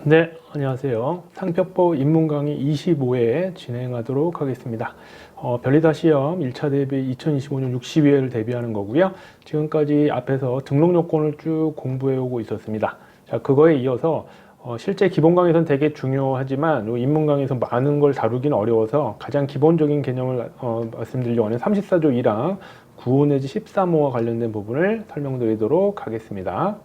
네, 안녕하세요. 상표법 입문 강의 25회 진행하도록 하겠습니다. 별리다 시험 1차 대비 2025년 62회를 대비하는 거고요. 지금까지 앞에서 등록 요건을 쭉 공부해 오고 있었습니다. 자, 그거에 이어서 실제 기본 강의에서는 되게 중요하지만 입문 강의에서 많은 걸 다루기는 어려워서 가장 기본적인 개념을 말씀드리려고 하는 34조 1항 9호 내지 13호와 관련된 부분을 설명드리도록 하겠습니다.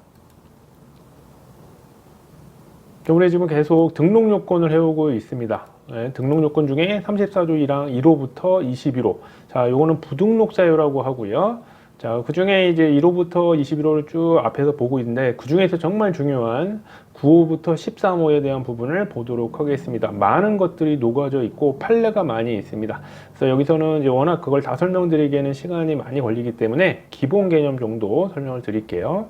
우리 지금 계속 등록 요건을 해오고 있습니다. 네, 등록 요건 중에 34조 1항 1호부터 21호. 자, 요거는 부등록사유라고 하고요. 자, 그 중에 이제 1호부터 21호를 쭉 앞에서 보고 있는데, 그 중에서 정말 중요한 9호부터 13호에 대한 부분을 보도록 하겠습니다. 많은 것들이 녹아져 있고, 판례가 많이 있습니다. 그래서 여기서는 이제 워낙 그걸 다 설명드리기에는 시간이 많이 걸리기 때문에 기본 개념 정도 설명을 드릴게요.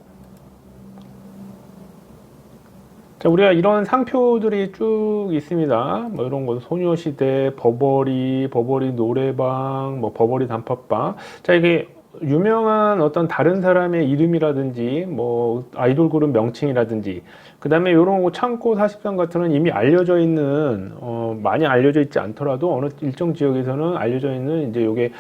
자, 우리가 이런 상표들이 쭉 있습니다. 뭐 이런 거 소녀시대, 버버리 노래방, 뭐 버버리 단팥빵. 자, 이게 유명한 어떤 다른 사람의 이름이라든지 뭐 아이돌 그룹 명칭이라든지 그 다음에 이런 거 창고 43 같은 건 이미 알려져 있는 많이 알려져 있지 않더라도 어느 일정 지역에서는 알려져 있는 이제 요게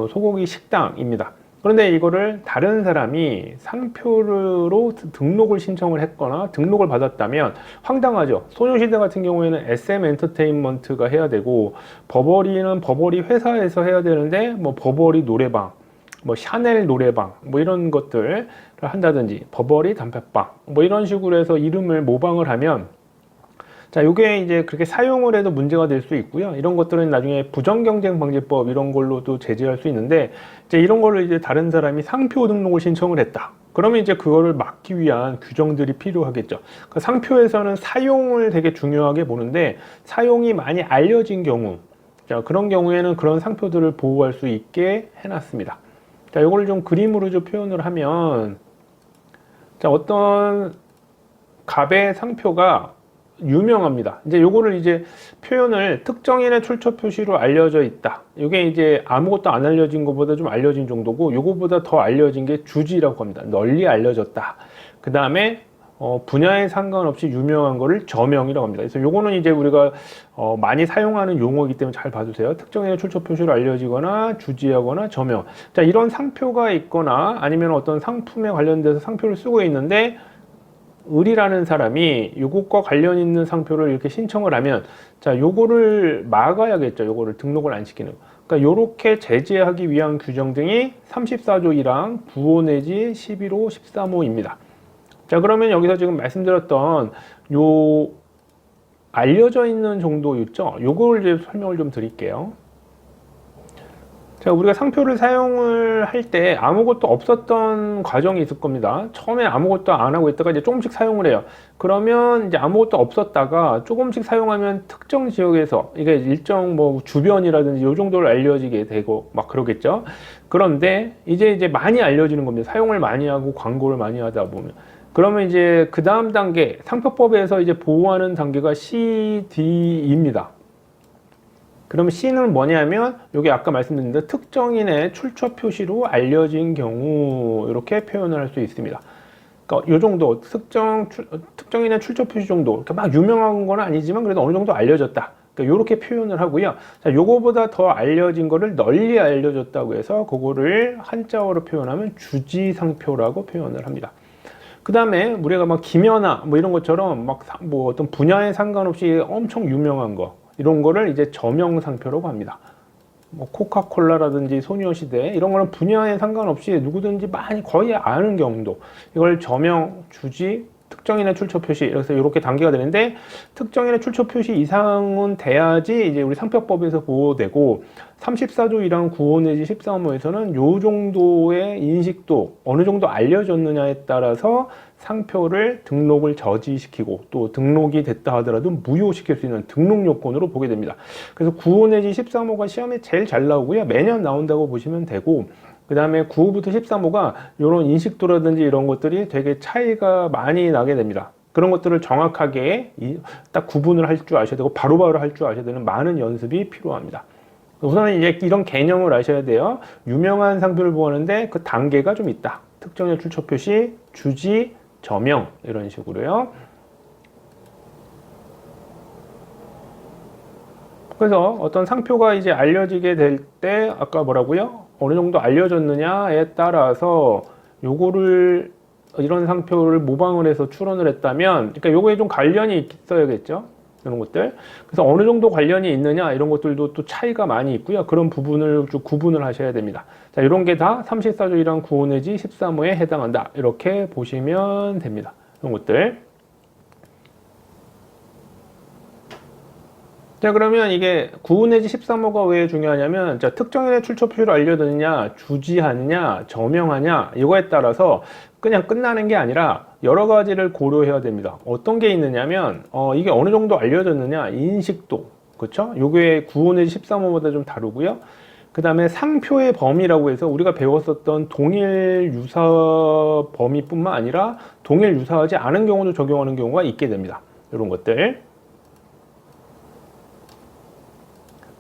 소고기 식당입니다. 그런데 이거를 다른 사람이 상표로 등록을 신청을 했거나 등록을 받았다면 황당하죠. 소녀시대 같은 경우에는 SM 엔터테인먼트가 해야 되고, 버버리는 버버리 회사에서 해야 되는데 뭐 버버리 노래방, 뭐 샤넬 노래방, 뭐 이런 것들을 한다든지 버버리 단팥빵 뭐 이런 식으로 해서 이름을 모방을 하면, 자, 요게 이제 그렇게 사용을 해도 문제가 될 수 있고요. 이런 것들은 나중에 부정경쟁방지법 이런 걸로도 제재할 수 있는데, 이제 이런 거를 이제 다른 사람이 상표 등록을 신청을 했다. 그러면 이제 그거를 막기 위한 규정들이 필요하겠죠. 그 상표에서는 사용을 되게 중요하게 보는데, 사용이 많이 알려진 경우, 자, 그런 경우에는 그런 상표들을 보호할 수 있게 해놨습니다. 자, 요걸 좀 그림으로 좀 표현을 하면, 자, 어떤 갑의 상표가 유명합니다. 이제 요거를 이제 표현을 특정인의 출처 표시로 알려져 있다. 이게 이제 아무것도 안 알려진 것보다 좀 알려진 정도고, 요거보다 더 알려진 게 주지라고 합니다. 널리 알려졌다. 그 다음에 분야에 상관없이 유명한 거를 저명이라고 합니다. 그래서 요거는 이제 우리가 많이 사용하는 용어이기 때문에 잘 봐주세요. 특정인의 출처 표시로 알려지거나 주지하거나 저명. 자, 이런 상표가 있거나 아니면 어떤 상품에 관련돼서 상표를 쓰고 있는데, 을이라는 사람이 요것과 관련 있는 상표를 이렇게 신청을 하면, 자, 요거를 막아야겠죠. 요거를 등록을 안 시키는. 그러니까 요렇게 제재하기 위한 규정 등이 34조 1항 9호 내지 11호 13호입니다. 자, 그러면 여기서 지금 말씀드렸던 요 알려져 있는 정도 있죠. 요걸 이제 설명을 좀 드릴게요. 자, 우리가 상표를 사용을 할 때 아무것도 없었던 과정이 있을 겁니다. 처음에 아무것도 안 하고 있다가 이제 조금씩 사용을 해요. 그러면 이제 아무것도 없었다가 조금씩 사용하면 특정 지역에서 이게 일정 뭐 주변이라든지 요 정도를 알려지게 되고 막 그러겠죠. 그런데 이제 많이 알려지는 겁니다. 사용을 많이 하고 광고를 많이 하다 보면. 그러면 이제 그 다음 단계, 상표법에서 이제 보호하는 단계가 CD입니다. 그러면 C는 뭐냐면, 여기 아까 말씀드린 대로 특정인의 출처 표시로 알려진 경우, 이렇게 표현을 할 수 있습니다. 그러니까 요 정도, 특정인의 출처 표시 정도, 이렇게 막 유명한 건 아니지만 그래도 어느 정도 알려졌다. 그러니까 요렇게 표현을 하고요. 자, 요거보다 더 알려진 거를 널리 알려졌다고 해서 그거를 한자어로 표현하면 주지상표라고 표현을 합니다. 그 다음에 우리가 막 김연아 뭐 이런 것처럼 막 뭐 어떤 분야에 상관없이 엄청 유명한 거, 이런 거를 이제 저명상표라고 합니다. 뭐 코카콜라라든지 소녀시대 이런 거는 분야에 상관없이 누구든지 많이 거의 아는 경우도, 이걸 저명, 주지, 특정인의 출처 표시, 그래서 이렇게 단계가 되는데, 특정인의 출처 표시 이상은 돼야지 이제 우리 상표법에서 보호되고, 34조 1항 9호 내지 13호에서는 요 정도의 인식도 어느 정도 알려졌느냐에 따라서 상표를 등록을 저지시키고, 또 등록이 됐다 하더라도 무효시킬 수 있는 등록 요건으로 보게 됩니다. 그래서 9호 내지 13호가 시험에 제일 잘 나오고요. 매년 나온다고 보시면 되고, 그 다음에 9호부터 13호가 이런 인식도라든지 이런 것들이 되게 차이가 많이 나게 됩니다. 그런 것들을 정확하게 딱 구분을 할 줄 아셔야 되고 바로바로 할 줄 아셔야 되는 많은 연습이 필요합니다. 우선은 이제 이런 개념을 아셔야 돼요. 유명한 상표를 보호하는데 그 단계가 좀 있다. 특정의 출처 표시, 주지, 저명 이런 식으로요. 그래서 어떤 상표가 이제 알려지게 될 때 아까 뭐라고요? 어느 정도 알려졌느냐에 따라서 요거를 이런 상표를 모방을 해서 출원을 했다면 그러니까 요거에 좀 관련이 있어야겠죠. 이런 것들. 그래서 어느 정도 관련이 있느냐 이런 것들도 또 차이가 많이 있고요. 그런 부분을 좀 구분을 하셔야 됩니다. 자, 이런 게 다 34조이랑 9호 내지 13호에 해당한다. 이렇게 보시면 됩니다. 이런 것들. 자, 그러면 이게 9호 내지 13호가 왜 중요하냐면, 자, 특정인의 출처 표시를 알려드느냐, 주지하느냐, 저명하냐, 이거에 따라서 그냥 끝나는 게 아니라 여러 가지를 고려해야 됩니다. 어떤 게 있느냐면, 이게 어느 정도 알려졌느냐, 인식도, 그쵸? 요게 9호 내지 13호보다 좀 다르고요. 그 다음에 상표의 범위라고 해서 우리가 배웠었던 동일 유사 범위뿐만 아니라 동일 유사하지 않은 경우도 적용하는 경우가 있게 됩니다. 이런 것들.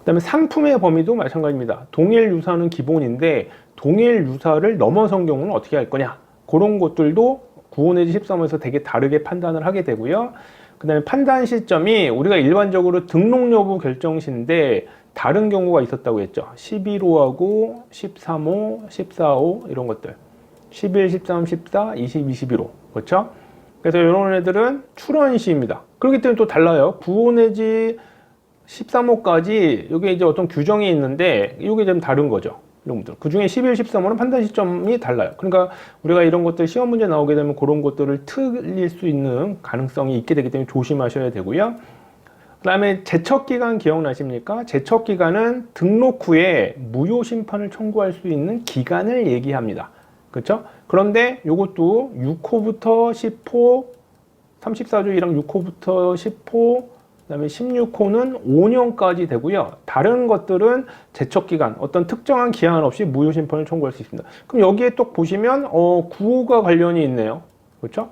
그 다음에 상품의 범위도 마찬가지입니다. 동일 유사는 기본인데 동일 유사를 넘어선 경우는 어떻게 할 거냐, 그런 것들도 9호 내지 13호에서 되게 다르게 판단을 하게 되고요. 그 다음에 판단 시점이 우리가 일반적으로 등록 여부 결정시인데 다른 경우가 있었다고 했죠. 11호하고 13호, 14호 이런 것들, 11, 13, 14, 20, 21호, 그렇죠? 그래서 이런 애들은 출원시입니다. 그렇기 때문에 또 달라요. 9호 내지 13호까지 여기 이제 어떤 규정이 있는데 이게 좀 다른 거죠. 이런 것들. 그 중에 11, 13호는 판단 시점이 달라요. 그러니까 우리가 이런 것들 시험 문제 나오게 되면 그런 것들을 틀릴 수 있는 가능성이 있게 되기 때문에 조심하셔야 되고요. 그 다음에 제척기간 기억나십니까? 제척기간은 등록 후에 무효 심판을 청구할 수 있는 기간을 얘기합니다. 그렇죠? 그런데 이것도 6호부터 10호, 34조 1항 6호부터 10호, 그 다음에 16호는 5년까지 되고요. 다른 것들은 제척기간, 어떤 특정한 기한 없이 무효심판을 청구할 수 있습니다. 그럼 여기에 또 보시면 9호가 관련이 있네요. 그렇죠?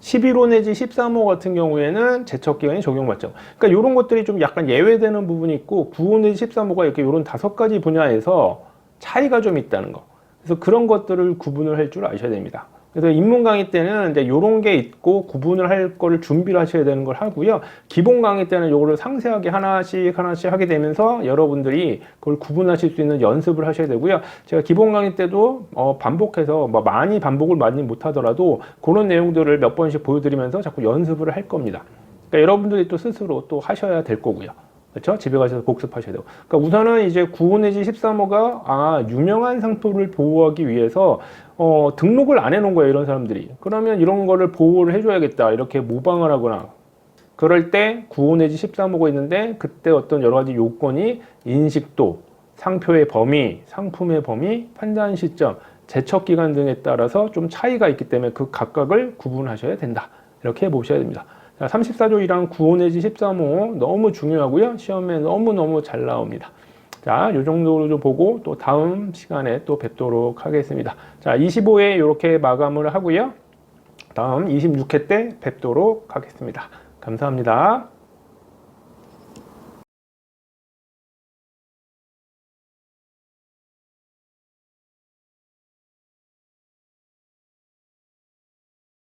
11호 내지 13호 같은 경우에는 제척기간이 적용받죠. 그러니까 이런 것들이 좀 약간 예외되는 부분이 있고 9호 내지 13호가 이렇게 이런 5가지 분야에서 차이가 좀 있다는 거. 그래서 그런 것들을 구분을 할 줄 아셔야 됩니다. 그래서 입문 강의 때는 이제 요런 게 있고 구분을 할 거를 준비를 하셔야 되는 걸 하고요. 기본 강의 때는 요거를 상세하게 하나씩 하게 되면서 여러분들이 그걸 구분하실 수 있는 연습을 하셔야 되고요. 제가 기본 강의 때도 반복해서 많이 반복을 많이 못 하더라도 그런 내용들을 몇 번씩 보여드리면서 자꾸 연습을 할 겁니다. 그러니까 여러분들이 또 스스로 또 하셔야 될 거고요. 그렇죠? 집에 가셔서 복습하셔야 되고. 그러니까 우선은 이제 9호 내지 13호가 유명한 상표를 보호하기 위해서 등록을 안 해놓은 거예요, 이런 사람들이. 그러면 이런 거를 보호를 해줘야겠다, 이렇게 모방을 하거나. 그럴 때 9호 내지 13호가 있는데 그때 어떤 여러 가지 요건이 인식도, 상표의 범위, 상품의 범위, 판단 시점, 제척 기간 등에 따라서 좀 차이가 있기 때문에 그 각각을 구분하셔야 된다. 이렇게 보셔야 됩니다. 34조 1항 9호 내지 13호 너무 중요하고요. 시험에 너무너무 잘 나옵니다. 자, 요 정도로 좀 보고 또 다음 시간에 또 뵙도록 하겠습니다. 자, 25회 이렇게 마감을 하고요. 다음 26회 때 뵙도록 하겠습니다. 감사합니다.